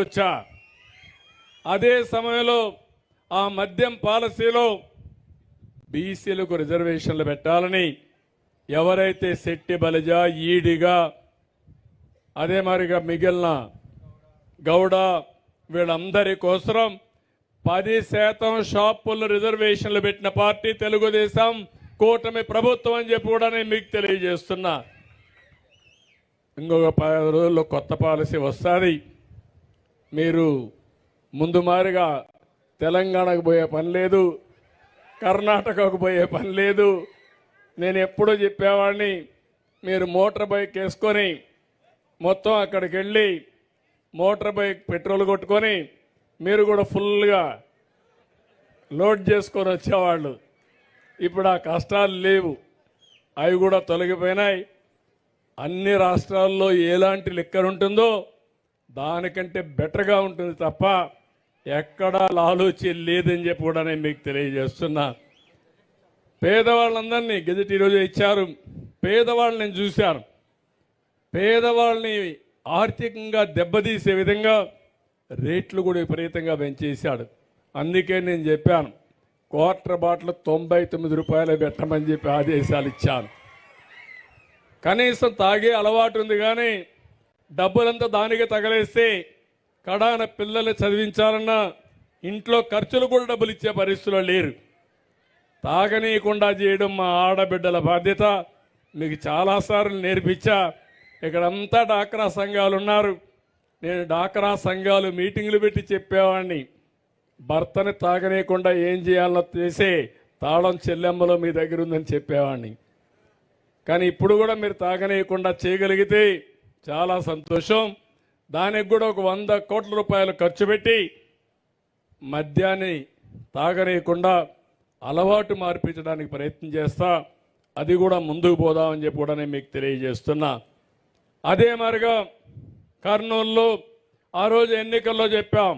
వచ్చా. అదే సమయంలో ఆ మద్యం పాలసీలో బీసీలకు రిజర్వేషన్లు పెట్టాలని ఎవరైతే శెట్టి బలిజ ఈడిగా అదే మరిగా మిగిలిన గౌడ వీళ్ళందరి కోసం 10% షాపుల్లో రిజర్వేషన్లు పెట్టిన పార్టీ తెలుగుదేశం కూటమి ప్రభుత్వం అని చెప్పి కూడా నేను మీకు తెలియజేస్తున్నా. ఇంకొక 10 రోజుల్లో కొత్త పాలసీ వస్తుంది. మీరు ముందు మారిగా తెలంగాణకు పోయే పని లేదు, కర్ణాటకకు పోయే పని లేదు. నేను ఎప్పుడూ చెప్పేవాడిని, మీరు మోటార్ బైక్ వేసుకొని మొత్తం అక్కడికి వెళ్ళి మోటార్ బైక్ పెట్రోల్ కొట్టుకొని మీరు కూడా ఫుల్గా లోడ్ చేసుకొని వచ్చేవాళ్ళు. ఇప్పుడు ఆ కష్టాలు లేవు, అవి కూడా తొలగిపోయినాయి. అన్ని రాష్ట్రాల్లో ఎలాంటి లిక్కర్ ఉంటుందో దానికంటే బెటర్గా ఉంటుంది తప్ప ఎక్కడా లాలూచి లేదని చెప్పి కూడా నేను మీకు తెలియజేస్తున్నా. పేదవాళ్ళందరినీ గెజెట్ ఈరోజు ఇచ్చారు. పేదవాళ్ళని నేను చూశాను. పేదవాళ్ళని ఆర్థికంగా దెబ్బతీసే విధంగా రేట్లు కూడా విపరీతంగా పెంచేశాడు. అందుకే నేను చెప్పాను, క్వార్టర్ బాటిల్ 99 రూపాయలు పెట్టమని చెప్పి ఆదేశాలు ఇచ్చాను. కనీసం తాగే అలవాటు ఉంది, కానీ డబ్బులంతా దానికి తగలేస్తే కడాన పిల్లలు చదివించాలన్నా ఇంట్లో ఖర్చులు కూడా డబ్బులు ఇచ్చే పరిస్థితుల్లో లేరు. తాగనీయకుండా చేయడం మా ఆడబిడ్డల బాధ్యత. మీకు చాలాసార్లు నేర్పించా. ఇక్కడంతా డాక్రా సంఘాలు ఉన్నారు. నేను డాక్రా సంఘాలు మీటింగ్లు పెట్టి చెప్పేవాడిని, భర్తని తాగనీయకుండా ఏం చేయాలో చేసే తాళం చెల్లెమ్మలో మీ దగ్గర ఉందని చెప్పేవాడిని. కానీ ఇప్పుడు కూడా మీరు తాగనీయకుండా చేయగలిగితే చాలా సంతోషం. దానికి కూడా ఒక 100 కోట్ల రూపాయలు ఖర్చు పెట్టి మద్యాన్ని తాగనీయకుండా అలవాటు మార్పించడానికి ప్రయత్నం చేస్తా. అది కూడా ముందుకు పోదామని చెప్పి కూడా నేను మీకు తెలియజేస్తున్నా. అదే మరిగా కర్నూలులో ఆ రోజు ఎన్నికల్లో చెప్పాం,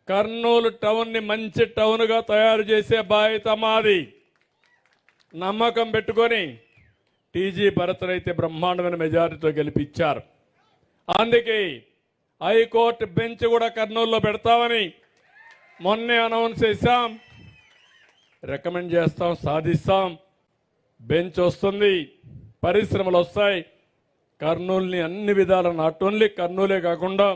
కర్నూలు టౌన్ని మంచి టౌన్గా తయారు చేసే బాధ్యత మాది. నమ్మకం పెట్టుకొని టీజీ భరత్ అయితే బ్రహ్మాండమైన మెజారిటీతో గెలిపించారు. అందుకే హైకోర్టు బెంచ్ కూడా కర్నూలులో పెడతామని మొన్నే అనౌన్స్ చేశాం. రికమెండ్ చేస్తాం, సాధిస్తాం. బెంచ్ వస్తుంది, పరిశ్రమలు వస్తాయి. కర్నూలుని అన్ని విధాల నాట్ ఓన్లీ కర్నూలే కాకుండా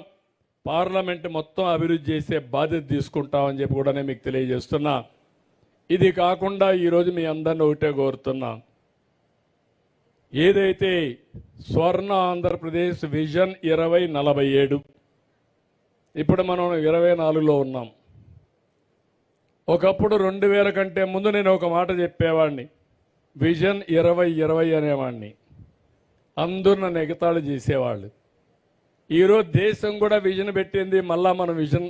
పార్లమెంట్ మొత్తం అభివృద్ధి చేసే బాధ్యత తీసుకుంటామని చెప్పి కూడా నేను మీకు తెలియజేస్తున్నా. ఇది కాకుండా ఈరోజు మీ అందరిని ఒకటే కోరుతున్నా, ఏదైతే స్వర్ణ ఆంధ్రప్రదేశ్ విజన్ 2047, ఇప్పుడు మనం 24లో ఉన్నాం. ఒకప్పుడు 2000 కంటే ముందు నేను ఒక మాట చెప్పేవాడిని, విజన్ 2020 అనేవాడిని. అందరూ నన్ను ఎగతాళి చేసేవాళ్ళు. ఈరోజు దేశం కూడా విజన్ పెట్టింది, మళ్ళా మనం విజన్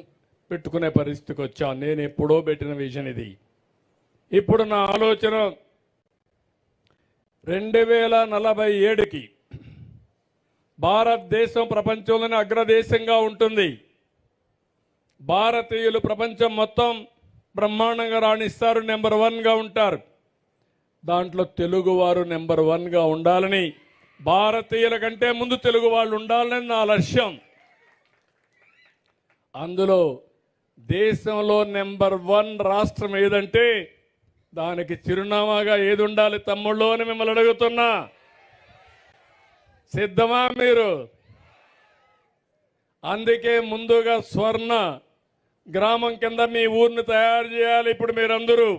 పెట్టుకునే పరిస్థితికి వచ్చాం. నేను ఎప్పుడో పెట్టిన విజన్ ఇది. ఇప్పుడు నా ఆలోచన 2047కి భారతదేశం ప్రపంచంలోనే అగ్రదేశంగా ఉంటుంది. భారతీయులు ప్రపంచం మొత్తం బ్రహ్మాండంగా రాణిస్తారు, నెంబర్ 1గా ఉంటారు. దాంట్లో తెలుగువారు నెంబర్ 1గా ఉండాలని, భారతీయుల కంటే ముందు తెలుగు వాళ్ళు ఉండాలని నా లక్ష్యం. అందులో దేశంలో నెంబర్ 1 రాష్ట్రం ఏదంటే దానికి చిరునామాగా ఏది ఉండాలి తమ్ముళ్ళు అని మిమ్మల్ని అడుగుతున్నా. సిద్ధమా మీరు? అందుకే ముందుగా స్వర్ణ గ్రామం కింద మీ ఊరిని తయారు చేయాలి. ఇప్పుడు మీరందరూ